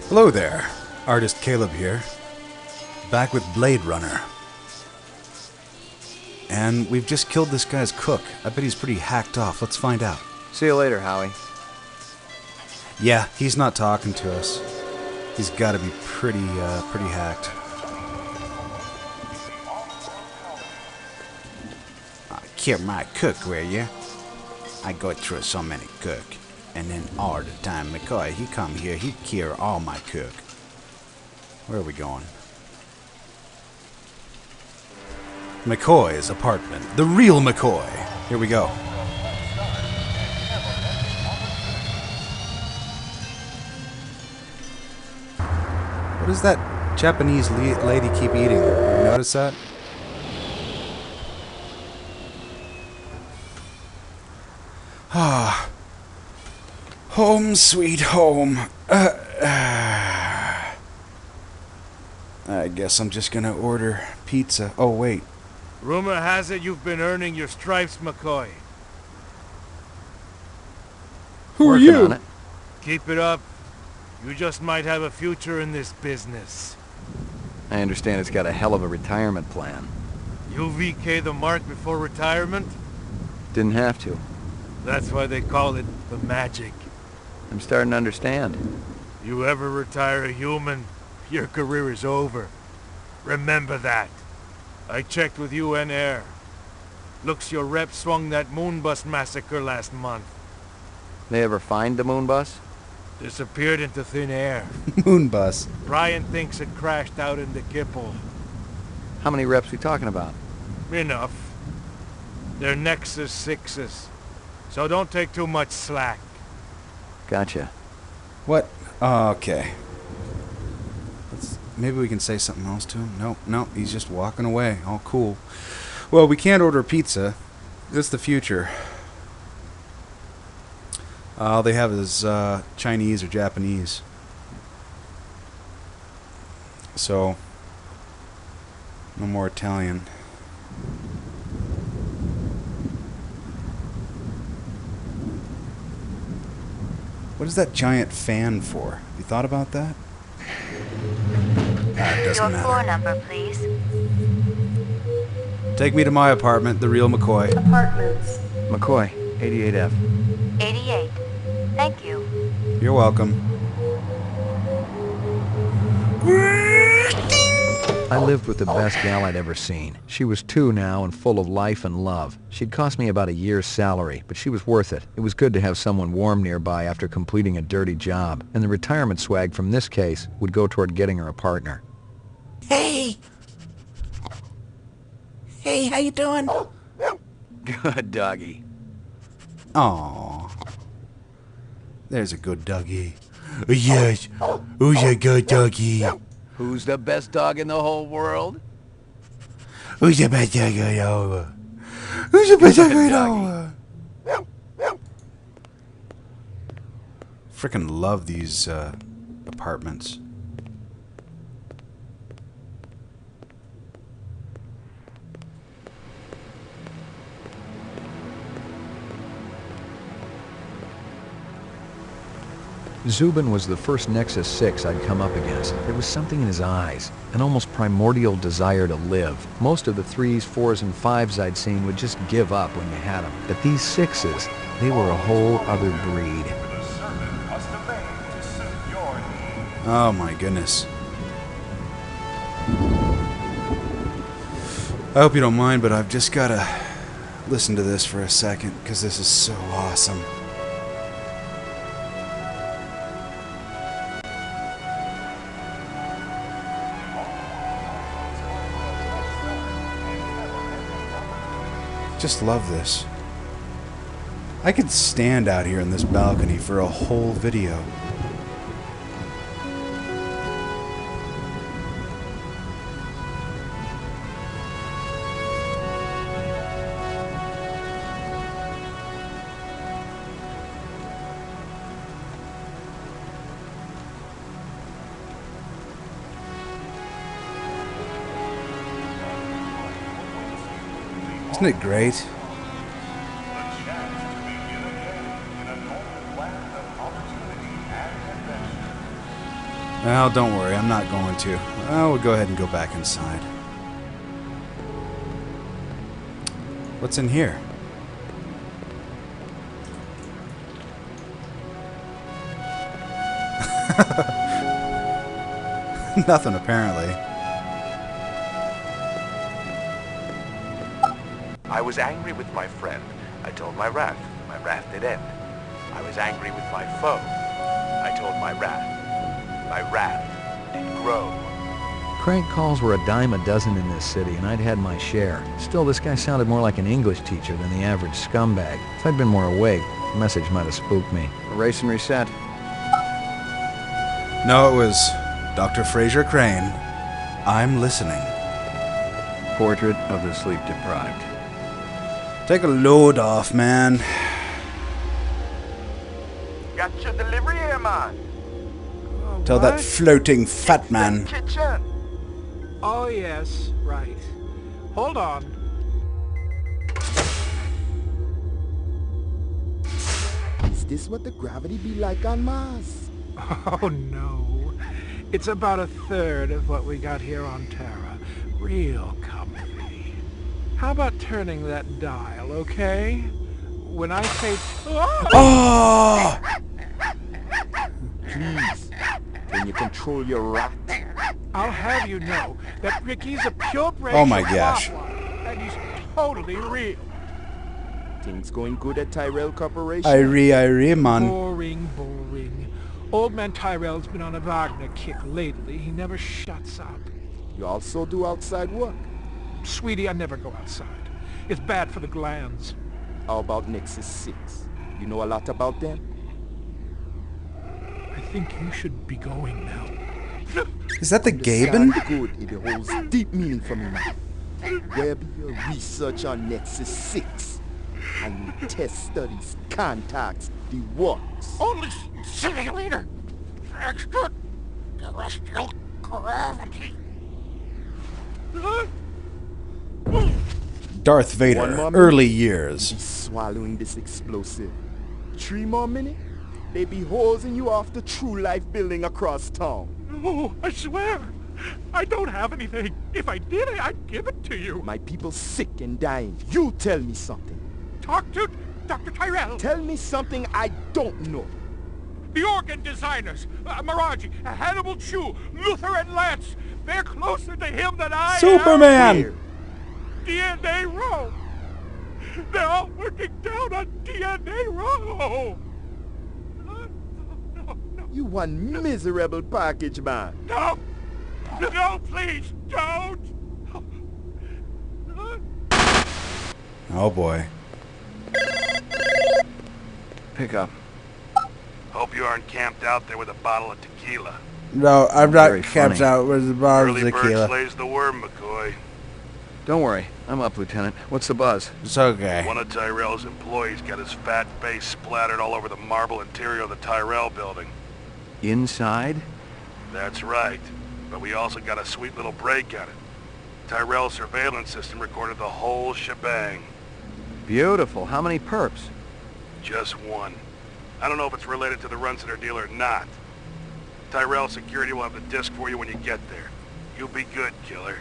Hello there, artistcaleb here, back with Blade Runner. And we've just killed this guy's cook. I bet he's pretty hacked off. Let's find out. See you later, Howie. Yeah, he's not talking to us. He's got to be pretty hacked. Kill my cook, will you? I go through so many cook. And then all the time, McCoy, he come here, he kill all my cook. Where are we going? McCoy's apartment. The real McCoy. Here we go. What does that Japanese lady keep eating? You notice that? Ah. Home sweet home. I guess I'm just gonna order pizza. Oh, wait. Rumor has it you've been earning your stripes, McCoy. Who are Working you? on it. Keep it up. You just might have a future in this business. I understand it's got a hell of a retirement plan. You VK the mark before retirement? Didn't have to. That's why they call it the magic. I'm starting to understand. You ever retire a human, your career is over. Remember that. I checked with UN Air. Looks your rep swung that moonbus massacre last month. They ever find the moon bus? Disappeared into thin air. Moon bus. Brian thinks it crashed out in the Kipple. How many reps we talking about? Enough. They're Nexus 6s. So don't take too much slack. Gotcha. What? Oh, okay. Maybe we can say something else to him. Nope, he's just walking away. All cool. Well, we can't order pizza. That's the future. All they have is Chinese or Japanese. So, no more Italian. What is that giant fan for? You thought about that? It doesn't Your floor matter. number, please. Take me to my apartment, the real McCoy. Apartments. McCoy, 88F. 88. Thank you. You're welcome. I lived with the best gal I'd ever seen. She was 2 now and full of life and love. She'd cost me about a year's salary, but she was worth it. It was good to have someone warm nearby after completing a dirty job, and the retirement swag from this case would go toward getting her a partner. Hey! Hey, how you doing? Good doggy. Aww. There's a good doggy. Yes, who's a good doggy? Who's the best dog in the whole world? Who's the best doggy in the world? Who's the best doggy in the world? Frickin' love these apartments. Zubin was the first Nexus 6 I'd come up against. There was something in his eyes, an almost primordial desire to live. Most of the 3s, 4s, and 5s I'd seen would just give up when you had them. But these 6s, they were a whole other breed. Oh my goodness. I hope you don't mind, but I've just gotta listen to this for a second, because this is so awesome. Just love this. I could stand out here in this balcony for a whole video. Isn't it great? Well, don't worry, I'm not going to. Well, we'll go ahead and go back inside. What's in here? Nothing, apparently. I was angry with my friend. I told my wrath. My wrath did end. I was angry with my foe. I told my wrath. My wrath did grow. Crank calls were a dime a dozen in this city, and I'd had my share. Still, this guy sounded more like an English teacher than the average scumbag. If I'd been more awake, the message might have spooked me. Erase and reset. No, it was Dr. Fraser Crane. I'm listening. Portrait of the sleep deprived. Take a load off, man. Got your delivery here, man. Tell that floating fat man. Kitchen. Oh, yes, right. Hold on. Is this what the gravity be like on Mars? Oh, no. It's about a third of what we got here on Terra. Real comfy. How about turning that dial, okay? When I say... Oh! Please, can you control your rat? I'll have you know that Ricky's a purebred Oh my gosh. and he's totally real. Things going good at Tyrell Corporation? Irie, man. Boring, boring. Old man Tyrell's been on a Wagner kick lately. He never shuts up. You also do outside work? Sweetie, I never go outside. It's bad for the glands. How about Nexus 6? You know a lot about them? I think you should be going now. Is that the Gaben? Good, it holds deep meaning for me now. Where be your research on Nexus 6? And your test studies, contacts, the works? Only simulator. Extraterrestrial gravity. Darth One Vader, more early minute. years. Be swallowing this explosive. 3 more minutes? They be hosing you off the True Life building across town. No, I swear. I don't have anything. If I did, I'd give it to you. My people sick and dying. You tell me something. Talk to Dr. Tyrell. Tell me something I don't know. The organ designers. Miraji, Hannibal Chu, Luther and Lance. They're closer to him than I am. Superman! DNA Row. They're all working down on DNA Row. You one miserable package man. No! No, please, don't! Oh boy. Pick up. Hope you aren't camped out there with a bottle of tequila. No, I'm Very not camped funny. out with the bottle of Early bird tequila. slays the worm, McCoy. Don't worry. I'm up, Lieutenant. What's the buzz? It's okay. One of Tyrell's employees got his fat face splattered all over the marble interior of the Tyrell building. Inside? That's right. But we also got a sweet little break on it. Tyrell's surveillance system recorded the whole shebang. Beautiful. How many perps? Just one. I don't know if it's related to the Runcitor deal or not. Tyrell security will have the disc for you when you get there. You'll be good, killer.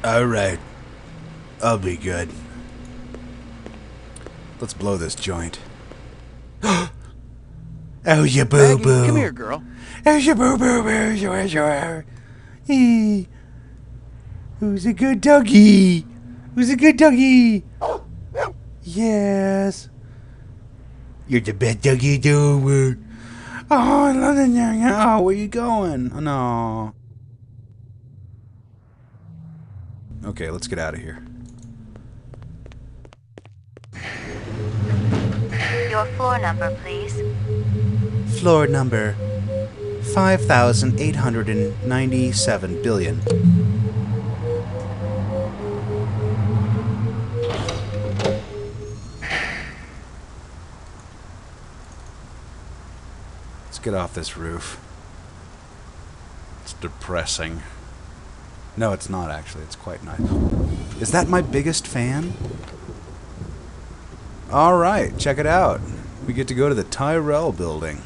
Alright. I'll be good. Let's blow this joint. Oh, you Maggie, boo-boo. come here, girl. Oh, you boo-boo-boo. Sure. Hey. Who's a good doggy? Who's a good doggy? Yes. You're the best doggy do. Oh, I love that. Oh, where you going? Oh, no. Okay, let's get out of here. Your floor number, please. Floor number 5,897 billion. Let's get off this roof. It's depressing. No, it's not actually. It's quite nice. Is that my biggest fan? Alright, check it out. We get to go to the Tyrell building.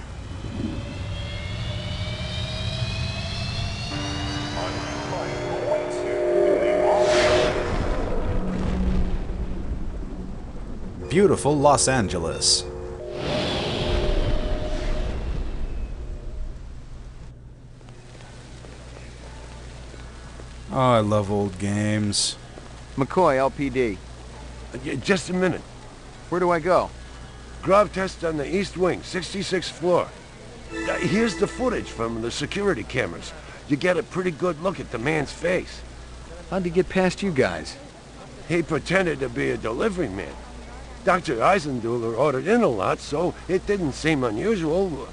beautiful Los Angeles. Oh, I love old games. McCoy, LPD. Just a minute. Where do I go? Grav test on the east wing, 66th floor. Here's the footage from the security cameras. You get a pretty good look at the man's face. How'd he get past you guys? He pretended to be a delivery man. Dr. Eisenduller ordered in a lot, so it didn't seem unusual.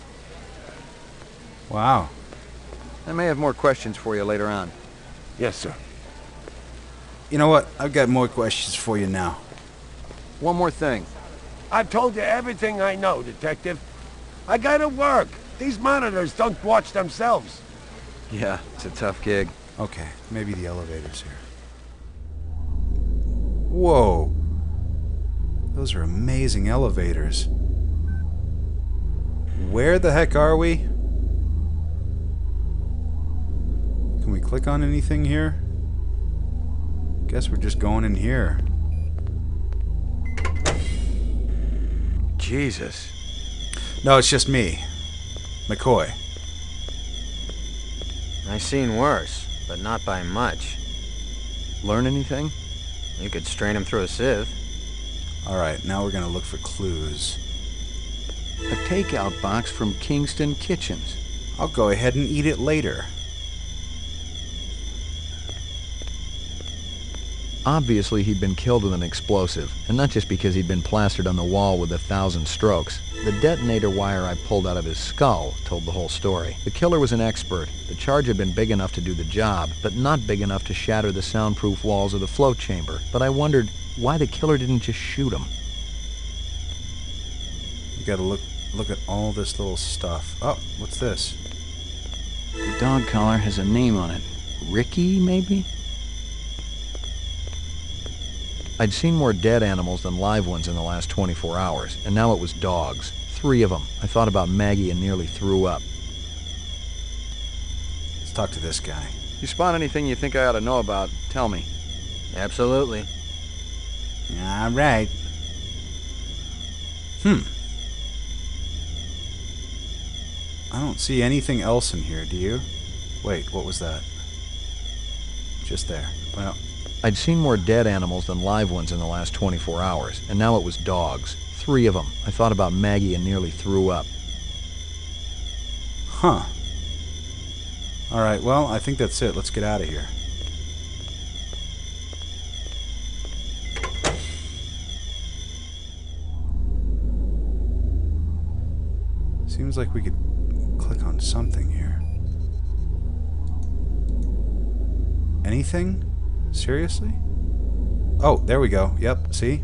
Wow. I may have more questions for you later on. Yes, sir. You know what? I've got more questions for you now. One more thing. I've told you everything I know, Detective. I gotta work. These monitors don't watch themselves. Yeah, it's a tough gig. Okay, maybe the elevator's here. Whoa. Those are amazing elevators. Where the heck are we? Can we click on anything here? Guess we're just going in here. Jesus. No, it's just me. McCoy. I seen worse, but not by much. Learn anything? You could strain him through a sieve. Alright, now we're gonna look for clues. A takeout box from Kingston Kitchens. I'll go ahead and eat it later. Obviously, he'd been killed with an explosive, and not just because he'd been plastered on the wall with 1,000 strokes. The detonator wire I pulled out of his skull told the whole story. The killer was an expert. The charge had been big enough to do the job, but not big enough to shatter the soundproof walls of the float chamber. But I wondered why the killer didn't just shoot him. You gotta look at all this little stuff. Oh, what's this? The dog collar has a name on it. Ricky, maybe? I'd seen more dead animals than live ones in the last 24 hours, and now it was dogs. 3 of them. I thought about Maggie and nearly threw up. Let's talk to this guy. You spot anything you think I ought to know about, tell me. Absolutely. Alright. I don't see anything else in here, do you? Wait, what was that? Just there. Well, I'd seen more dead animals than live ones in the last 24 hours, and now it was dogs. 3 of them. I thought about Maggie and nearly threw up. huh. Alright, well, I think that's it. Let's get out of here. Seems like we could click on something here. Anything? Seriously? Oh, there we go. Yep, see?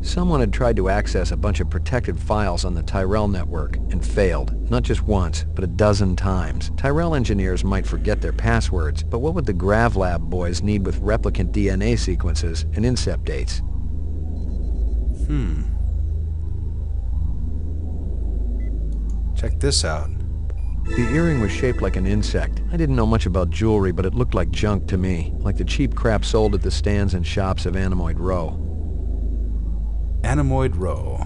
Someone had tried to access a bunch of protected files on the Tyrell network and failed. Not just once, but a dozen times. Tyrell engineers might forget their passwords, but what would the GravLab boys need with replicant DNA sequences and incept dates? Check this out. The earring was shaped like an insect. I didn't know much about jewelry, but it looked like junk to me, like the cheap crap sold at the stands and shops of Anemoid Row. Anemoid Row.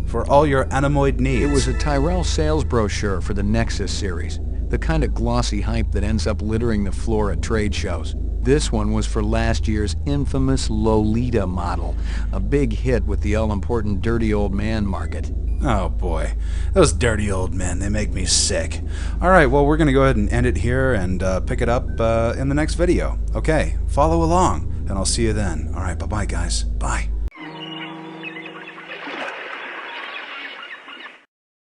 For all your anemoid needs. It was a Tyrell sales brochure for the Nexus series, the kind of glossy hype that ends up littering the floor at trade shows. This one was for last year's infamous Lolita model, a big hit with the all-important dirty old man market. Oh boy, those dirty old men, they make me sick. Alright, well we're going to go ahead and end it here and pick it up in the next video. Okay, follow along, and I'll see you then. Alright, bye-bye guys. Bye.